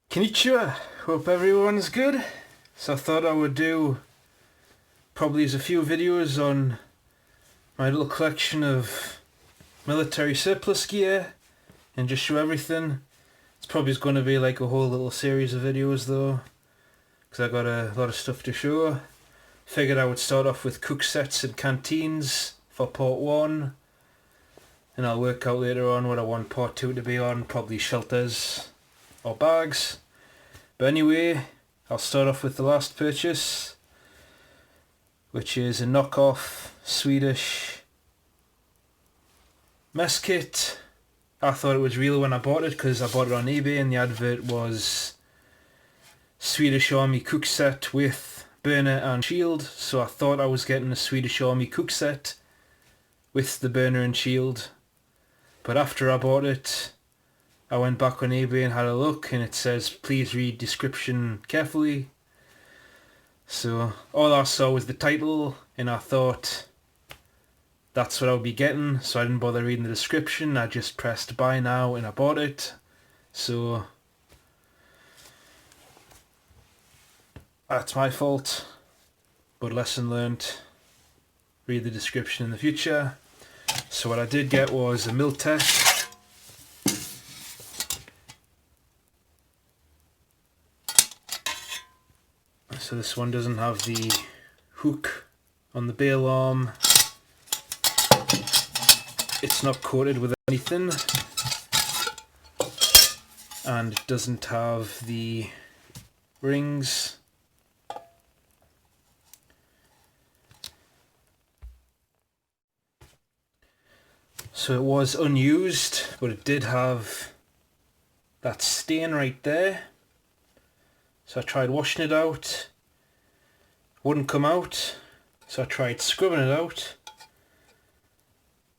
Konnichiwa, hope everyone's good. So I thought I would do probably a few videos on my little collection of military surplus gear and just show everything. It's probably going to be like a whole little series of videos though, because I got a lot of stuff to show. Figured I would start off with cook sets and canteens for part 1, and I'll work out later on what I want part 2 to be on, probably shelters or bags. But anyway, I'll start off with the last purchase, which is a knockoff Swedish mess kit. I thought it was real when I bought it because I bought it on eBay and the advert was Swedish Army cook set with burner and shield, so I thought I was getting a Swedish Army cook set with the burner and shield. But after I bought it, I went back on eBay and had a look, and it says please read description carefully. So all I saw was the title and I thought that's what I would be getting, so I didn't bother reading the description. I just pressed buy now and I bought it. So that's my fault, but lesson learned. Read the description in the future. So what I did get was a Miltech. So this one doesn't have the hook on the bail arm. It's not coated with anything, and it doesn't have the rings. So it was unused, but it did have that stain right there. So I tried washing it out. Wouldn't come out, so I tried scrubbing it out,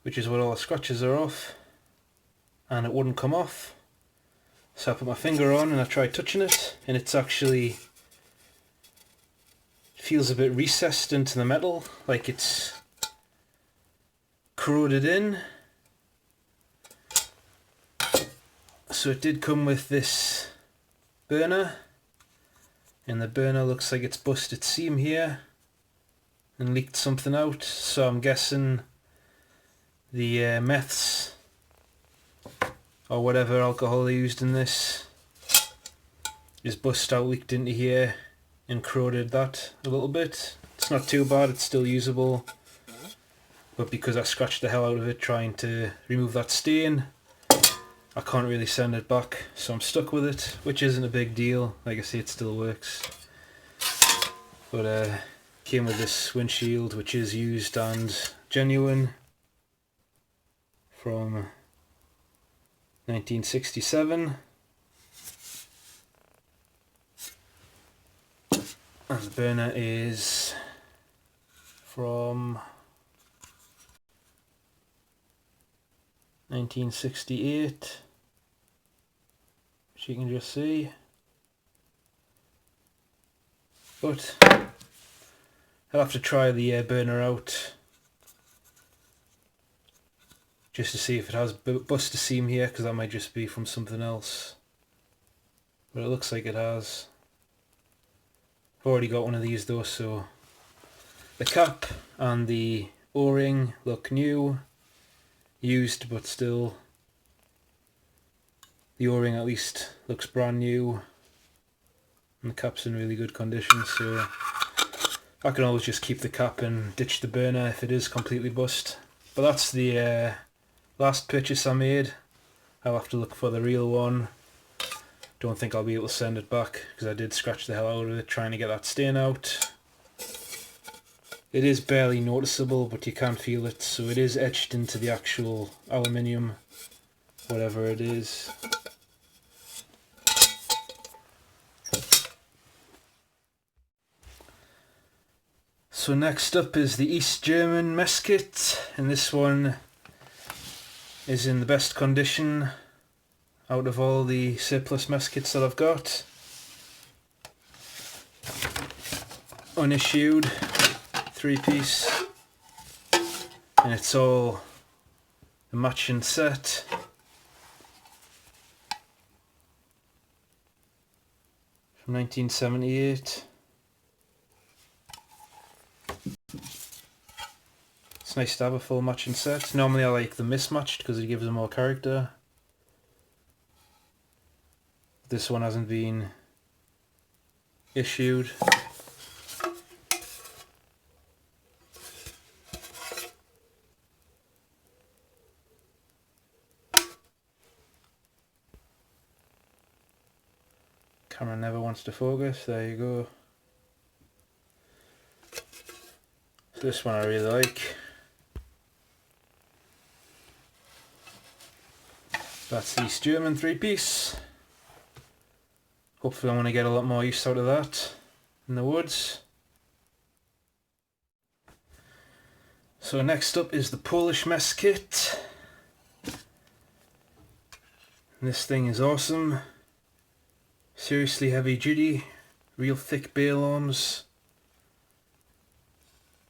which is what all the scratches are off, and it wouldn't come off. So I put my finger on and I tried touching it, and it's actually feels a bit recessed into the metal, like it's corroded in. So it did come with this burner, and the burner looks like it's busted seam here and leaked something out, so I'm guessing the meths or whatever alcohol they used in this is bust out, leaked into here and corroded that a little bit. It's not too bad, it's still usable, but because I scratched the hell out of it trying to remove that stain, I can't really send it back, so I'm stuck with it, which isn't a big deal. Like I say, it still works. But came with this windshield, which is used and genuine, from 1967. And the burner is from 1968, which you can just see. But I'll have to try the burner out just to see if it has bust a seam here, because that might just be from something else. But it looks like it has. I've already got one of these though, so the cap and the O-ring look new. Used, but still the O-ring at least looks brand new, and the cap's in really good condition, so I can always just keep the cap and ditch the burner if it is completely bust. But that's the last purchase I made. I'll have to look for the real one. Don't think I'll be able to send it back because I did scratch the hell out of it trying to get that stain out. It is barely noticeable, but you can feel it, so it is etched into the actual aluminium, whatever it is. So next up is the East German mess kit, and this one is in the best condition out of all the surplus mess kits that I've got. Unissued. 3-piece, and it's all a matching set. from 1978. It's nice to have a full matching set. Normally I like the mismatched because it gives them more character. This one hasn't been issued. Camera never wants to focus, there you go. So this one I really like. That's the East German 3-piece. Hopefully I'm going to get a lot more use out of that in the woods. So next up is the Polish mess kit. This thing is awesome. Seriously heavy duty, real thick bale arms,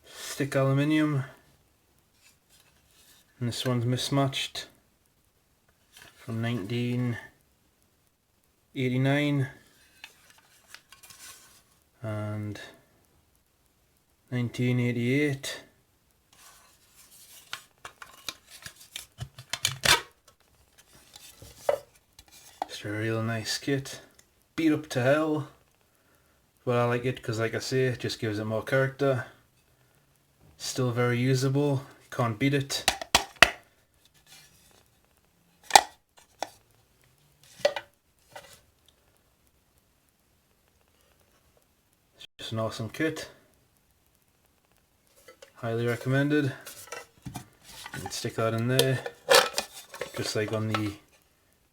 thick aluminium, and this one's mismatched from 1989 and 1988. Just a real nice kit. Beat up to hell, but I like it because, like I say, it just gives it more character. Still very usable, can't beat it. It's just an awesome kit. Highly recommended. And stick that in there, just like on the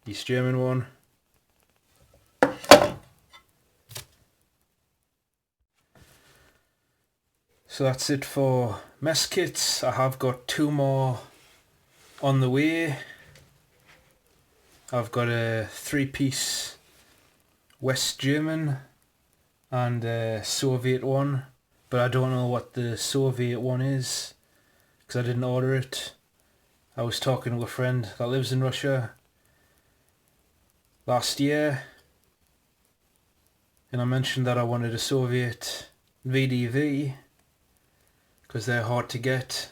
East German one. So that's it for mess kits. I have got 2 more on the way. I've got a 3-piece West German and a Soviet one, but I don't know what the Soviet one is because I didn't order it. I was talking to a friend that lives in Russia last year and I mentioned that I wanted a Soviet VDV because they're hard to get.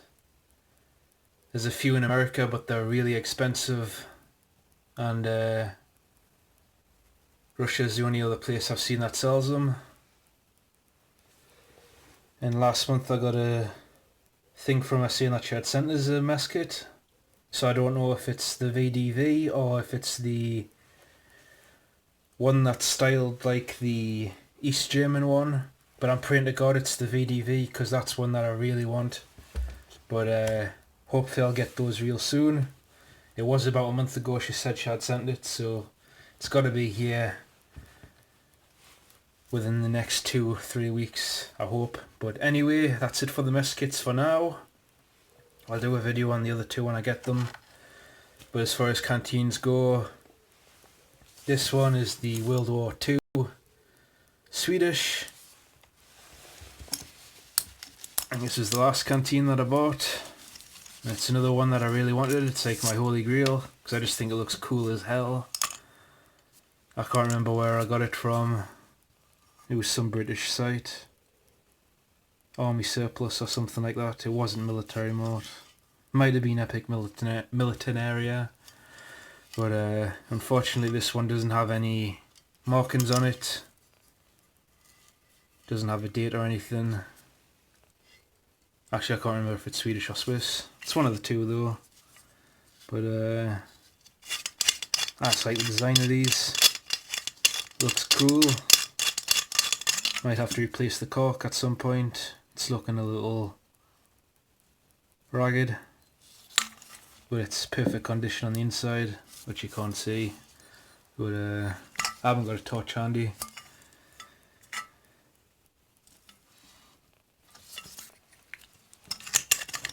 There's a few in America but they're really expensive, and Russia's the only other place I've seen that sells them. And last month I got a thing from her saying that she had sent us a mess kit, so I don't know if it's the VDV or if it's the one that's styled like the East German one, but I'm praying to God it's the VDV because that's one that I really want. But hopefully I'll get those real soon. It was about a month ago she said she had sent it, so it's got to be here within the next 2-3 weeks, I hope. But anyway, that's it for the mess kits for now. I'll do a video on the other 2 when I get them. But as far as canteens go, this one is the World War II Swedish. And this is the last canteen that I bought. And it's another one that I really wanted. It's like my holy grail because I just think it looks cool as hell. I can't remember where I got it from. It was some British site. Army Surplus or something like that. It wasn't Military Mode. Might have been Epic Militaria. But unfortunately this one doesn't have any markings on it. Doesn't have a date or anything. Actually I can't remember if it's Swedish or Swiss. It's one of the 2 though. But I just like the design of these. Looks cool. Might have to replace the cork at some point. It's looking a little ragged. But it's perfect condition on the inside, which you can't see. But I haven't got a torch handy.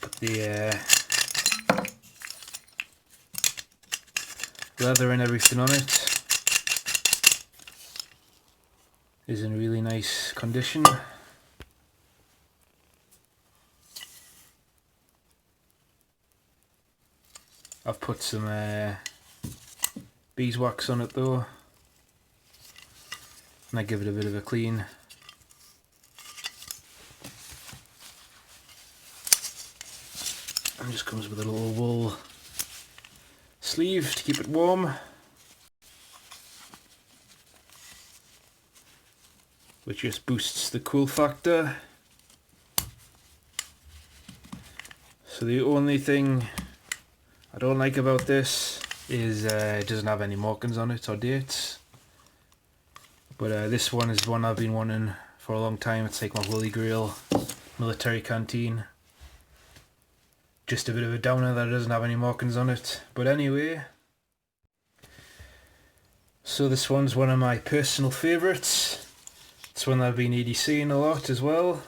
But the leather and everything on it is in really nice condition. I've put some beeswax on it though. and I give it a bit of a clean. And just comes with a little wool sleeve to keep it warm, which just boosts the cool factor. So the only thing I don't like about this is it doesn't have any markings on it or dates. But this one is one I've been wanting for a long time. It's like my Holy Grail military canteen. Just a bit of a downer that it doesn't have any markings on it. But anyway, so this one's one of my personal favourites. It's one that I've been EDCing a lot as well.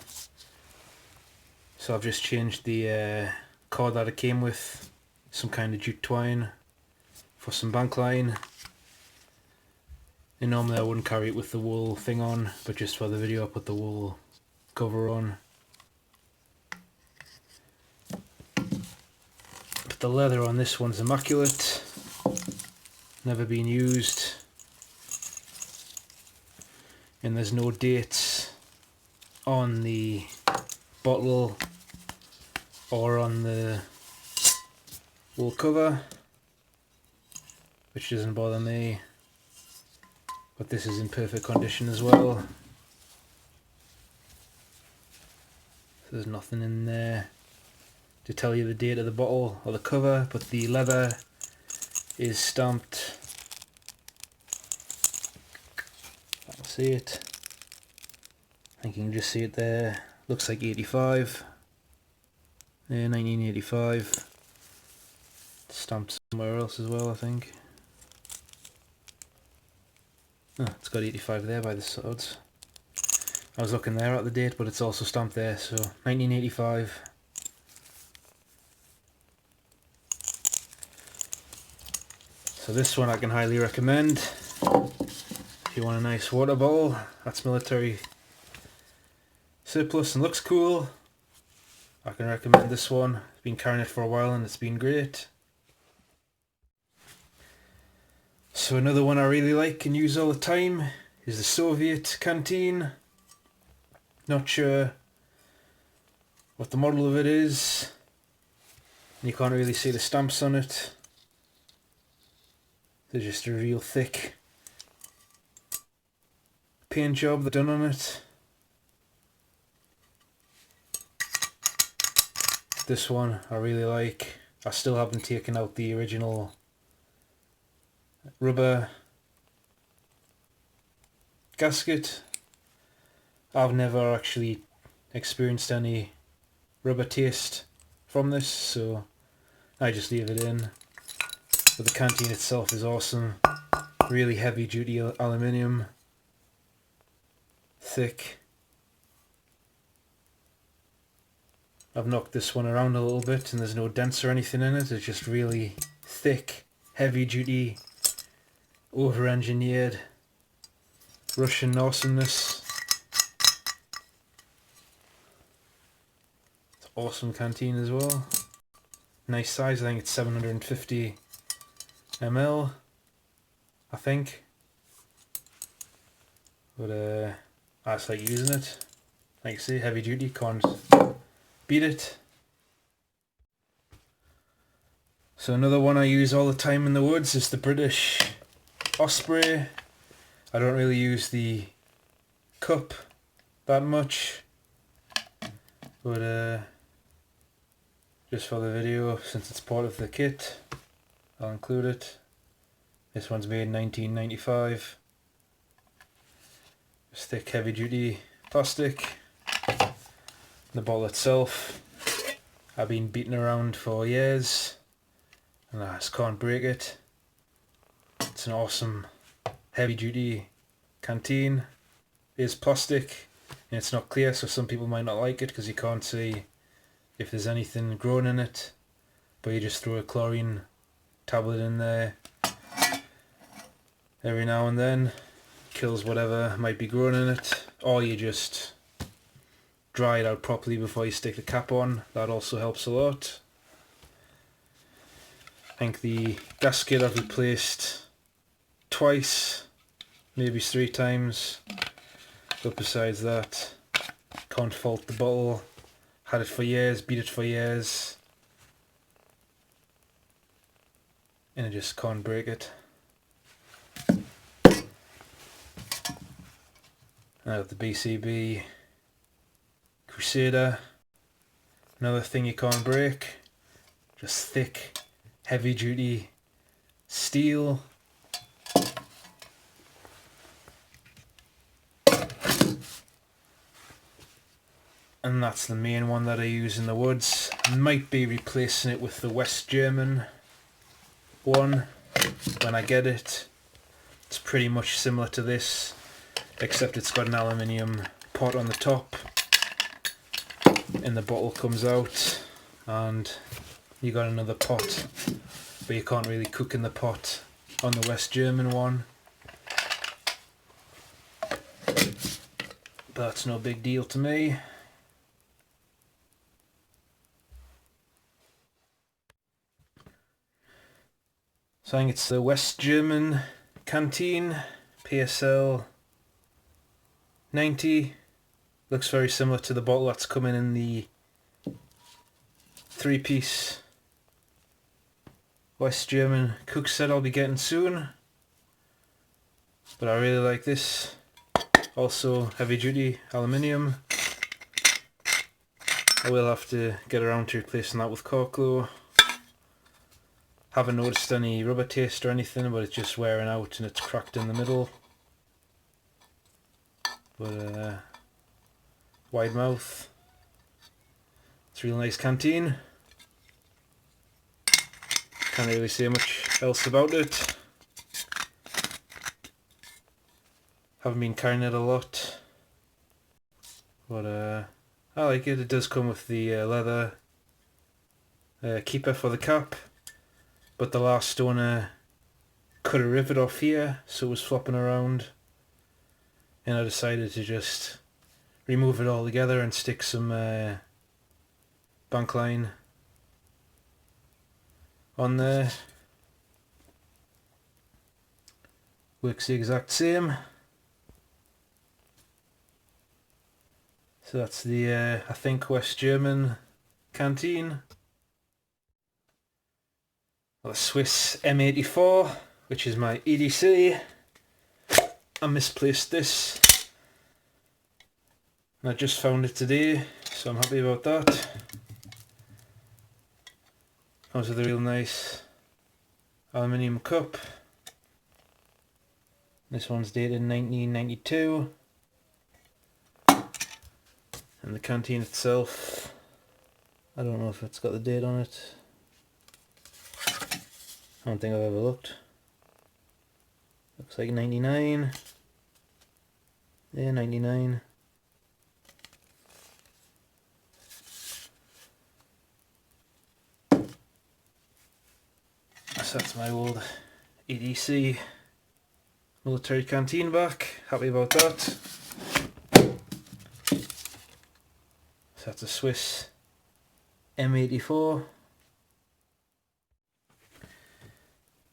So I've just changed the cord that it came with, some kind of jute twine for some bank line. And normally I wouldn't carry it with the wool thing on, but just for the video I put the wool cover on. But the leather on this one's immaculate, never been used, and there's no dates on the bottle or on the wool cover, which doesn't bother me. But this is in perfect condition as well. There's nothing in there to tell you the date of the bottle or the cover, but the leather is stamped. I'll see it. I think you can just see it there. Looks like 85. Yeah, 1985. Stamped somewhere else as well, I think. Oh, it's got 85 there by the odds. I was looking there at the date, but it's also stamped there, so 1985. So this one I can highly recommend. If you want a nice water bottle, that's military surplus and looks cool, I can recommend this one. I've been carrying it for a while and it's been great. So another one I really like and use all the time is the Soviet canteen. Not sure what the model of it is. You can't really see the stamps on it. They're just a real thick paint job they've done on it. This one I really like. I still haven't taken out the original rubber gasket. I've never actually experienced any rubber taste from this, so I just leave it in. But the canteen itself is awesome. Really heavy duty aluminium, thick. I've knocked this one around a little bit and there's no dents or anything in it. It's just really thick, heavy duty, over-engineered Russian awesomeness. It's an awesome canteen as well. Nice size, I think it's 750 ml, I think. But I just like using it. Like I say, heavy duty, can't beat it. So another one I use all the time in the woods is the British Osprey. I don't really use the cup that much, but just for the video, since it's part of the kit, I'll include it. This one's made in 1995. It's thick, heavy duty plastic. The bottle itself, I've been beating around for years and I just can't break it. It's an awesome heavy duty canteen. It's plastic and it's not clear, so some people might not like it because you can't see if there's anything growing in it, but you just throw a chlorine tablet in there every now and then, kills whatever might be growing in it, or you just dry it out properly before you stick the cap on. That also helps a lot. I think the gasket I've replaced twice maybe 3 times. But besides that, can't fault the bottle. Had it for years, beat it for years, and I just can't break it. I have the BCB Crusader. Another thing you can't break. Just thick, heavy duty steel. And that's the main one that I use in the woods. I might be replacing it with the West German one when I get it. It's pretty much similar to this, except it's got an aluminium pot on the top, and the bottle comes out, and you got another pot, but you can't really cook in the pot on the West German one. But that's no big deal to me. So I think it's the West German canteen, PSL 90. Looks very similar to the bottle that's coming in the 3-piece West German cook set I'll be getting soon. But I really like this. Also heavy duty aluminium. I will have to get around to replacing that with cork though. Haven't noticed any rubber taste or anything, but it's just wearing out and it's cracked in the middle. But wide mouth. It's a real nice canteen. Can't really say much else about it. Haven't been carrying it a lot, but I like it. It does come with the leather keeper for the cap, but the last owner cut a rivet off here, so it was flopping around, and I decided to just remove it all together and stick some bank line on there. Works the exact same. So that's the I think West German canteen. Well, the Swiss M84, which is my EDC. I misplaced this, and I just found it today, so I'm happy about that. Comes with a real nice aluminium cup. This one's dated 1992. And the canteen itself, I don't know if it's got the date on it. I don't think I've ever looked. Looks like 99. Yeah, 99. So that's my old EDC military canteen back. Happy about that. So that's a Swiss M84.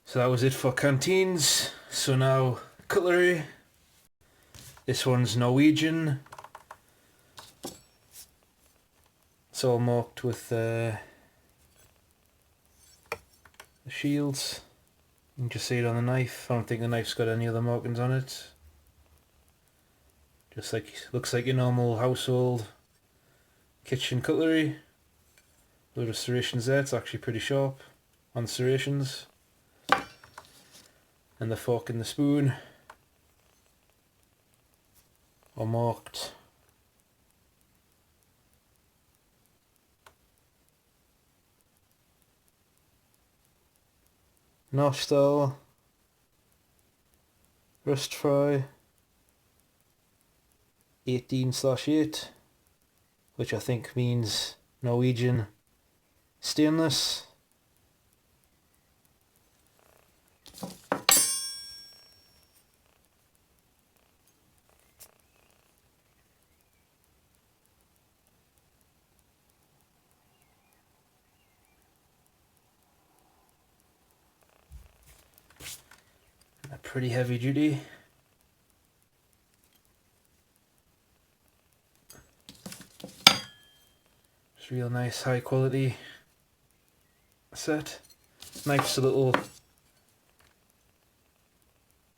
So that was it for canteens. So now cutlery. This one's Norwegian. It's all marked with the shields. You can just see it on the knife. I don't think the knife's got any other markings on it. Just like, looks like your normal household kitchen cutlery. Load of serrations there. It's actually pretty sharp on the serrations. And the fork and the spoon are marked. Nostal, Rust Fry, 18/8, which I think means Norwegian stainless. Pretty heavy duty. real nice high quality set. Knife's a little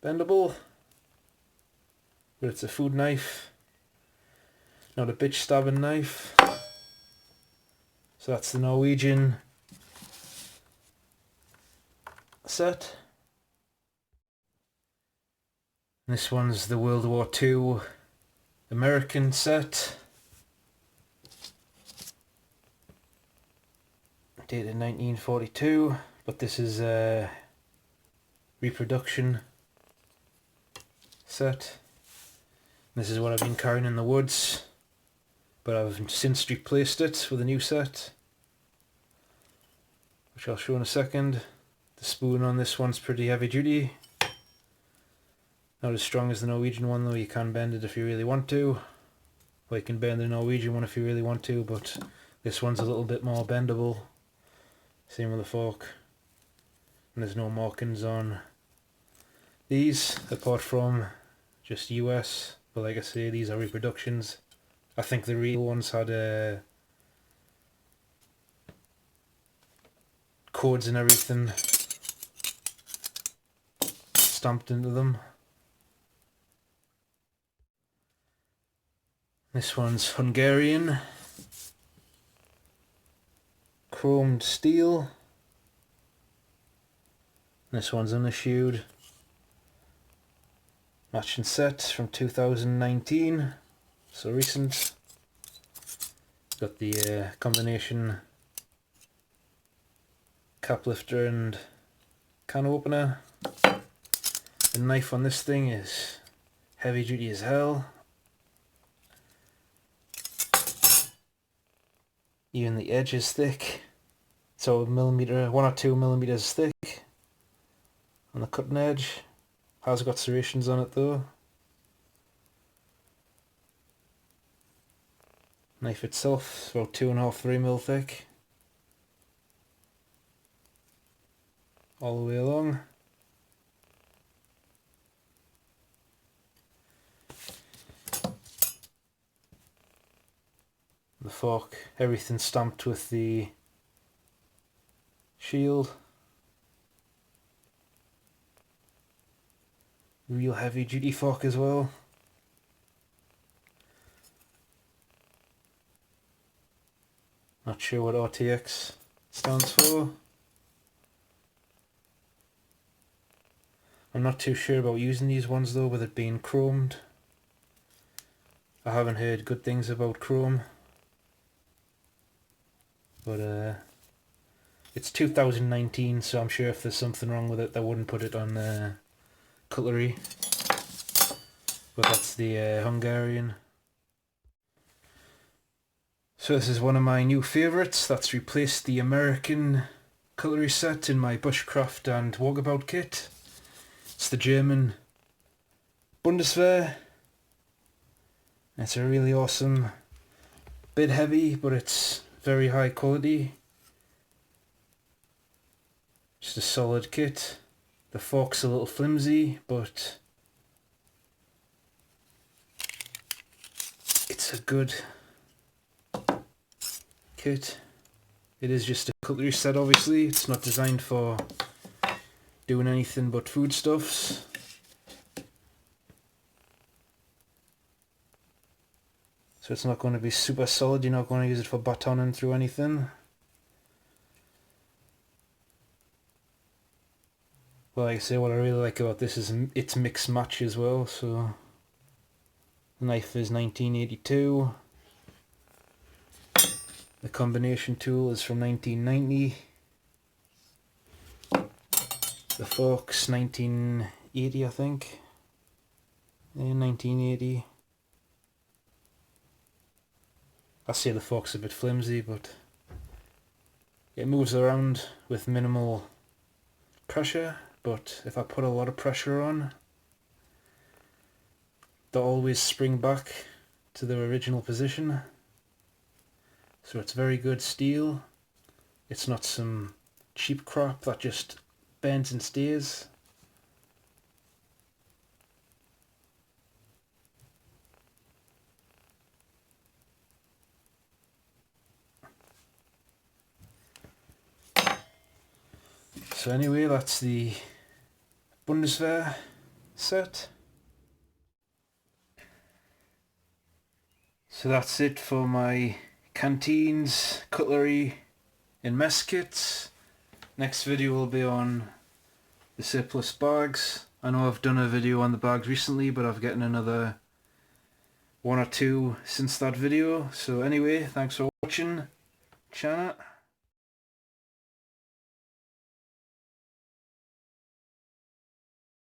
bendable, but it's a food knife, not a bitch stabbing knife. So that's the Norwegian set. This one's the World War II American set, dated 1942, but this is a reproduction set. This is what I've been carrying in the woods, but I've since replaced it with a new set, which I'll show in a second. The spoon on this one's pretty heavy duty. Not as strong as the Norwegian one though, you can bend it if you really want to. Well, you can bend the Norwegian one if you really want to, but this one's a little bit more bendable. Same with the fork. And there's no markings on these, apart from just US. But like I say, these are reproductions. I think the real ones had codes and everything stamped into them. This one's Hungarian, chromed steel. This one's unissued, matching set from 2019, so recent. Got the combination cap lifter and can opener. The knife on this thing is heavy duty as hell. Even the edge is thick, so 1 or 2 millimeters thick on the cutting edge. Has got serrations on it though. Knife itself is about 2.5–3 mil thick, all the way along. The fork, everything stamped with the shield. Real heavy duty fork as well. Not sure what RTX stands for. I'm not too sure about using these ones though, with it being chromed. I haven't heard good things about chrome. But it's 2019, so I'm sure if there's something wrong with it, they wouldn't put it on cutlery. But that's the Hungarian. So this is one of my new favourites. That's replaced the American cutlery set in my bushcraft and walkabout kit. It's the German Bundeswehr. It's a really awesome, bit heavy, but it's very high quality. Just a solid kit. The fork's a little flimsy, but it's a good kit. It is just a cutlery set obviously. It's not designed for doing anything but foodstuffs. So it's not going to be super solid, you're not going to use it for batoning through anything. Well, like I say, what I really like about this is it's mix match as well, so the knife is 1982. The combination tool is from 1990. The fork's 1980, I think. Yeah, 1980. I say the fork's a bit flimsy, but it moves around with minimal pressure, but if I put a lot of pressure on, they'll always spring back to their original position. So it's very good steel. It's not some cheap crap that just bends and stays. So anyway, that's the Bundeswehr set. So that's it for my canteens, cutlery and mess kits. Next video will be on the surplus bags. I know I've done a video on the bags recently, but I've gotten another one or two since that video. So anyway, thanks for watching. Chana.